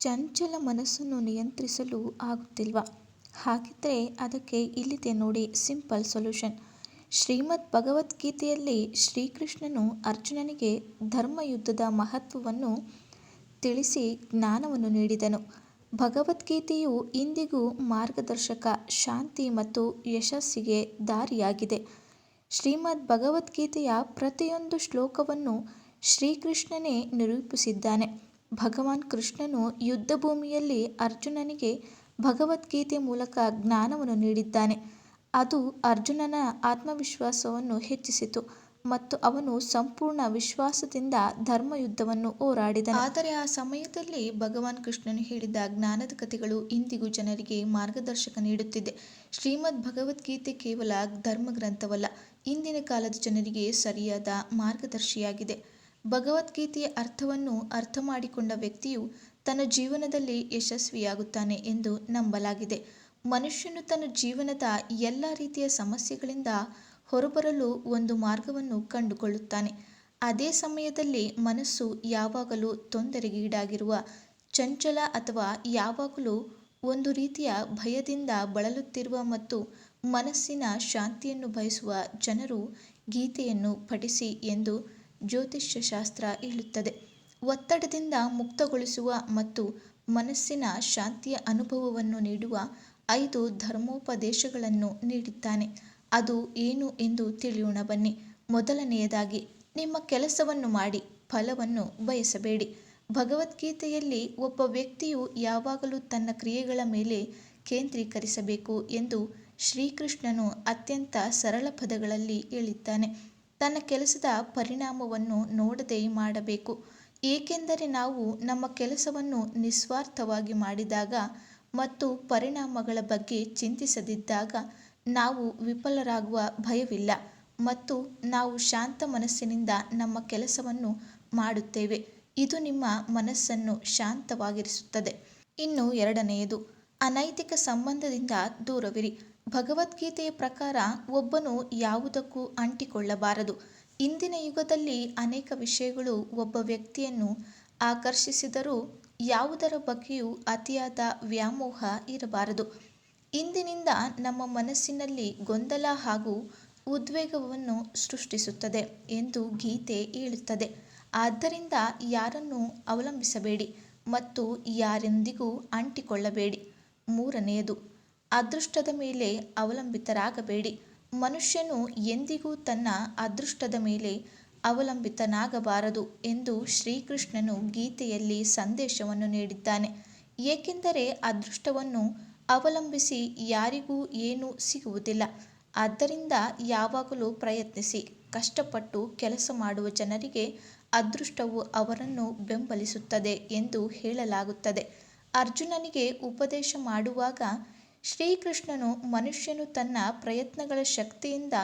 ಚಂಚಲ ಮನಸ್ಸನ್ನು ನಿಯಂತ್ರಿಸಲು ಆಗುತ್ತಿಲ್ವಾ? ಹಾಗಿದ್ರೆ ಅದಕ್ಕೆ ಇಲ್ಲಿದೆ ನೋಡಿ ಸಿಂಪಲ್ ಸೊಲ್ಯೂಷನ್. ಶ್ರೀಮದ್ ಭಗವದ್ಗೀತೆಯಲ್ಲಿ ಶ್ರೀಕೃಷ್ಣನು ಅರ್ಜುನನಿಗೆ ಧರ್ಮಯುದ್ಧದ ಮಹತ್ವವನ್ನು ತಿಳಿಸಿ ಜ್ಞಾನವನ್ನು ನೀಡಿದನು. ಭಗವದ್ಗೀತೆಯು ಇಂದಿಗೂ ಮಾರ್ಗದರ್ಶಕ, ಶಾಂತಿ ಮತ್ತು ಯಶಸ್ಸಿಗೆ ದಾರಿಯಾಗಿದೆ. ಶ್ರೀಮದ್ ಭಗವದ್ಗೀತೆಯ ಪ್ರತಿಯೊಂದು ಶ್ಲೋಕವನ್ನು ಶ್ರೀಕೃಷ್ಣನೇ ನಿರೂಪಿಸಿದ್ದಾನೆ. ಭಗವಾನ್ ಕೃಷ್ಣನು ಯುದ್ಧಭೂಮಿಯಲ್ಲಿ ಅರ್ಜುನನಿಗೆ ಭಗವದ್ಗೀತೆ ಮೂಲಕ ಜ್ಞಾನವನ್ನು ನೀಡಿದ್ದಾನೆ. ಅದು ಅರ್ಜುನನ ಆತ್ಮವಿಶ್ವಾಸವನ್ನು ಹೆಚ್ಚಿಸಿತು ಮತ್ತು ಅವನು ಸಂಪೂರ್ಣ ವಿಶ್ವಾಸದಿಂದ ಧರ್ಮಯುದ್ಧವನ್ನು ಹೋರಾಡಿದನು. ಆದರೆ ಆ ಸಮಯದಲ್ಲಿ ಭಗವಾನ್ ಕೃಷ್ಣನು ಹೇಳಿದ ಜ್ಞಾನದ ಕಥೆಗಳು ಇಂದಿಗೂ ಜನರಿಗೆ ಮಾರ್ಗದರ್ಶಕ ನೀಡುತ್ತಿದೆ. ಶ್ರೀಮದ್ ಭಗವದ್ಗೀತೆ ಕೇವಲ ಧರ್ಮಗ್ರಂಥವಲ್ಲ, ಇಂದಿನ ಕಾಲದ ಜನರಿಗೆ ಸರಿಯಾದ ಮಾರ್ಗದರ್ಶಿಯಾಗಿದೆ. ಭಗವದ್ಗೀತೆಯ ಅರ್ಥವನ್ನು ಅರ್ಥಮಾಡಿಕೊಂಡ ವ್ಯಕ್ತಿಯು ತನ್ನ ಜೀವನದಲ್ಲಿ ಯಶಸ್ವಿಯಾಗುತ್ತಾನೆ ಎಂದು ನಂಬಲಾಗಿದೆ. ಮನುಷ್ಯನು ತನ್ನ ಜೀವನದ ಎಲ್ಲ ರೀತಿಯ ಸಮಸ್ಯೆಗಳಿಂದ ಹೊರಬರಲು ಒಂದು ಮಾರ್ಗವನ್ನು ಕಂಡುಕೊಳ್ಳುತ್ತಾನೆ. ಅದೇ ಸಮಯದಲ್ಲಿ ಮನಸ್ಸು ಯಾವಾಗಲೂ ತೊಂದರೆಗೀಡಾಗಿರುವ, ಚಂಚಲ ಅಥವಾ ಯಾವಾಗಲೂ ಒಂದು ರೀತಿಯ ಭಯದಿಂದ ಬಳಲುತ್ತಿರುವ ಮತ್ತು ಮನಸ್ಸಿನ ಶಾಂತಿಯನ್ನು ಬಯಸುವ ಜನರು ಗೀತೆಯನ್ನು ಪಠಿಸಿ ಎಂದು ಜ್ಯೋತಿಷ್ಯಶಾಸ್ತ್ರ ಹೇಳುತ್ತದೆ. ಒತ್ತಡದಿಂದ ಮುಕ್ತಗೊಳಿಸುವ ಮತ್ತು ಮನಸ್ಸಿನ ಶಾಂತಿಯ ಅನುಭವವನ್ನು ನೀಡುವ 5 ಧರ್ಮೋಪದೇಶಗಳನ್ನು ನೀಡಿದ್ದಾನೆ. ಅದು ಏನು ಎಂದು ತಿಳಿಯೋಣ ಬನ್ನಿ. ಮೊದಲನೆಯದಾಗಿ, ನಿಮ್ಮ ಕೆಲಸವನ್ನು ಮಾಡಿ, ಫಲವನ್ನು ಬಯಸಬೇಡಿ. ಭಗವದ್ಗೀತೆಯಲ್ಲಿ ಒಬ್ಬ ವ್ಯಕ್ತಿಯು ಯಾವಾಗಲೂ ತನ್ನ ಕ್ರಿಯೆಗಳ ಮೇಲೆ ಕೇಂದ್ರೀಕರಿಸಬೇಕು ಎಂದು ಶ್ರೀಕೃಷ್ಣನು ಅತ್ಯಂತ ಸರಳ ಪದಗಳಲ್ಲಿ ಹೇಳಿದ್ದಾನೆ. ತನ್ನ ಕೆಲಸದ ಪರಿಣಾಮವನ್ನು ನೋಡದೆ ಮಾಡಬೇಕು, ಏಕೆಂದರೆ ನಾವು ನಮ್ಮ ಕೆಲಸವನ್ನು ನಿಸ್ವಾರ್ಥವಾಗಿ ಮಾಡಿದಾಗ ಮತ್ತು ಪರಿಣಾಮಗಳ ಬಗ್ಗೆ ಚಿಂತಿಸದಿದ್ದಾಗ ನಾವು ವಿಫಲರಾಗುವ ಭಯವಿಲ್ಲ ಮತ್ತು ನಾವು ಶಾಂತ ಮನಸ್ಸಿನಿಂದ ನಮ್ಮ ಕೆಲಸವನ್ನು ಮಾಡುತ್ತೇವೆ. ಇದು ನಿಮ್ಮ ಮನಸ್ಸನ್ನು ಶಾಂತವಾಗಿರಿಸುತ್ತದೆ. ಇನ್ನು ಎರಡನೆಯದು, ಅನೈತಿಕ ಸಂಬಂಧದಿಂದ ದೂರವಿರಿ. ಭಗವದ್ಗೀತೆಯ ಪ್ರಕಾರ ಒಬ್ಬನು ಯಾವುದಕ್ಕೂ ಅಂಟಿಕೊಳ್ಳಬಾರದು. ಇಂದಿನ ಯುಗದಲ್ಲಿ ಅನೇಕ ವಿಷಯಗಳು ಒಬ್ಬ ವ್ಯಕ್ತಿಯನ್ನು ಆಕರ್ಷಿಸಿದರೂ ಯಾವುದರ ಬಗ್ಗೆಯೂ ಅತಿಯಾದ ವ್ಯಾಮೋಹ ಇರಬಾರದು. ಇಂದಿನಿಂದ ನಮ್ಮ ಮನಸ್ಸಿನಲ್ಲಿ ಗೊಂದಲ ಹಾಗೂ ಉದ್ವೇಗವನ್ನು ಸೃಷ್ಟಿಸುತ್ತದೆ ಎಂದು ಗೀತೆ ಹೇಳುತ್ತದೆ. ಆದ್ದರಿಂದ ಯಾರನ್ನೂ ಅವಲಂಬಿಸಬೇಡಿ ಮತ್ತು ಯಾರೊಂದಿಗೂ ಅಂಟಿಕೊಳ್ಳಬೇಡಿ. ಮೂರನೆಯದು, ಅದೃಷ್ಟದ ಮೇಲೆ ಅವಲಂಬಿತರಾಗಬೇಡಿ. ಮನುಷ್ಯನು ಎಂದಿಗೂ ತನ್ನ ಅದೃಷ್ಟದ ಮೇಲೆ ಅವಲಂಬಿತನಾಗಬಾರದು ಎಂದು ಶ್ರೀಕೃಷ್ಣನು ಗೀತೆಯಲ್ಲಿ ಸಂದೇಶವನ್ನು ನೀಡಿದ್ದಾನೆ. ಏಕೆಂದರೆ ಅದೃಷ್ಟವನ್ನು ಅವಲಂಬಿಸಿ ಯಾರಿಗೂ ಏನೂ ಸಿಗುವುದಿಲ್ಲ. ಆದ್ದರಿಂದ ಯಾವಾಗಲೂ ಪ್ರಯತ್ನಿಸಿ, ಕಷ್ಟಪಟ್ಟು ಕೆಲಸ ಮಾಡುವ ಜನರಿಗೆ ಅದೃಷ್ಟವು ಅವರನ್ನು ಬೆಂಬಲಿಸುತ್ತದೆ ಎಂದು ಹೇಳಲಾಗುತ್ತದೆ. ಅರ್ಜುನನಿಗೆ ಉಪದೇಶ ಮಾಡುವಾಗ ಶ್ರೀಕೃಷ್ಣನು ಮನುಷ್ಯನು ತನ್ನ ಪ್ರಯತ್ನಗಳ ಶಕ್ತಿಯಿಂದ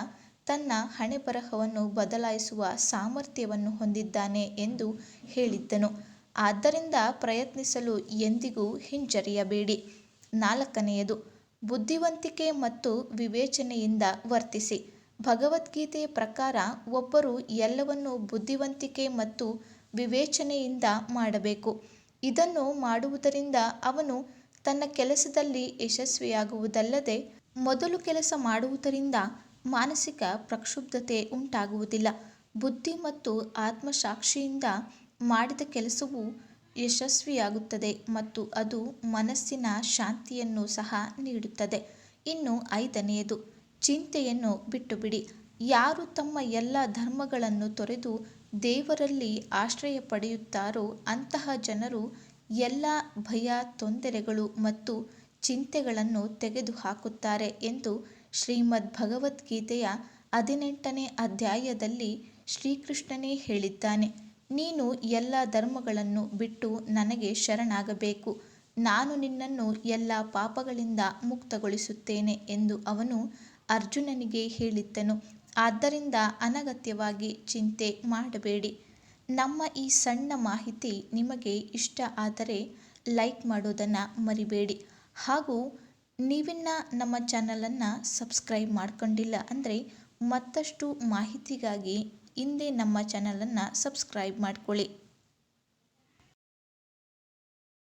ತನ್ನ ಹಣೆಬರಹವನ್ನು ಬದಲಾಯಿಸುವ ಸಾಮರ್ಥ್ಯವನ್ನು ಹೊಂದಿದ್ದಾನೆ ಎಂದು ಹೇಳಿದ್ದನು. ಆದ್ದರಿಂದ ಪ್ರಯತ್ನಿಸಲು ಎಂದಿಗೂ ಹಿಂಜರಿಯಬೇಡಿ. ನಾಲ್ಕನೆಯದು, ಬುದ್ಧಿವಂತಿಕೆ ಮತ್ತು ವಿವೇಚನೆಯಿಂದ ವರ್ತಿಸಿ. ಭಗವದ್ಗೀತೆಯ ಪ್ರಕಾರ ಒಬ್ಬರು ಎಲ್ಲವನ್ನೂ ಬುದ್ಧಿವಂತಿಕೆ ಮತ್ತು ವಿವೇಚನೆಯಿಂದ ಮಾಡಬೇಕು. ಇದನ್ನು ಮಾಡುವುದರಿಂದ ಅವನು ತನ್ನ ಕೆಲಸದಲ್ಲಿ ಯಶಸ್ವಿಯಾಗುವುದಲ್ಲದೆ, ಮೊದಲು ಕೆಲಸ ಮಾಡುವುದರಿಂದ ಮಾನಸಿಕ ಪ್ರಕ್ಷುಬ್ಧತೆ ಉಂಟಾಗುವುದಿಲ್ಲ. ಬುದ್ಧಿ ಮತ್ತು ಆತ್ಮಸಾಕ್ಷಿಯಿಂದ ಮಾಡಿದ ಕೆಲಸವು ಯಶಸ್ವಿಯಾಗುತ್ತದೆ ಮತ್ತು ಅದು ಮನಸ್ಸಿನ ಶಾಂತಿಯನ್ನು ಸಹ ನೀಡುತ್ತದೆ. ಇನ್ನು ಐದನೆಯದು, ಚಿಂತೆಯನ್ನು ಬಿಟ್ಟುಬಿಡಿ. ಯಾರು ತಮ್ಮ ಎಲ್ಲ ಧರ್ಮಗಳನ್ನು ತೊರೆದು ದೇವರಲ್ಲಿ ಆಶ್ರಯ ಪಡೆಯುತ್ತಾರೋ ಅಂತಹ ಜನರು ಎಲ್ಲ ಭಯ, ತೊಂದರೆಗಳು ಮತ್ತು ಚಿಂತೆಗಳನ್ನು ತೆಗೆದುಹಾಕುತ್ತಾರೆ ಎಂದು ಶ್ರೀಮದ್ ಭಗವದ್ಗೀತೆಯ 18ನೇ ಅಧ್ಯಾಯದಲ್ಲಿ ಶ್ರೀಕೃಷ್ಣನೇ ಹೇಳಿದ್ದಾನೆ. ನೀನು ಎಲ್ಲ ಧರ್ಮಗಳನ್ನು ಬಿಟ್ಟು ನನಗೆ ಶರಣಾಗಬೇಕು, ನಾನು ನಿನ್ನನ್ನು ಎಲ್ಲ ಪಾಪಗಳಿಂದ ಮುಕ್ತಗೊಳಿಸುತ್ತೇನೆ ಎಂದು ಅವನು ಅರ್ಜುನನಿಗೆ ಹೇಳಿದ್ದನು. ಆದ್ದರಿಂದ ಅನಗತ್ಯವಾಗಿ ಚಿಂತೆ ಮಾಡಬೇಡಿ. ನಮ್ಮ ಈ ಸಣ್ಣ ಮಾಹಿತಿ ನಿಮಗೆ ಇಷ್ಟ ಆದರೆ ಲೈಕ್ ಮಾಡೋದನ್ನು ಮರಿಬೇಡಿ. ಹಾಗೂ ನೀವಿನ್ನು ನಮ್ಮ ಚಾನಲನ್ನು ಸಬ್ಸ್ಕ್ರೈಬ್ ಮಾಡ್ಕೊಂಡಿಲ್ಲ ಅಂದರೆ ಮತ್ತಷ್ಟು ಮಾಹಿತಿಗಾಗಿ ಹಿಂದೆ ನಮ್ಮ ಚಾನಲನ್ನು ಸಬ್ಸ್ಕ್ರೈಬ್ ಮಾಡ್ಕೊಳ್ಳಿ.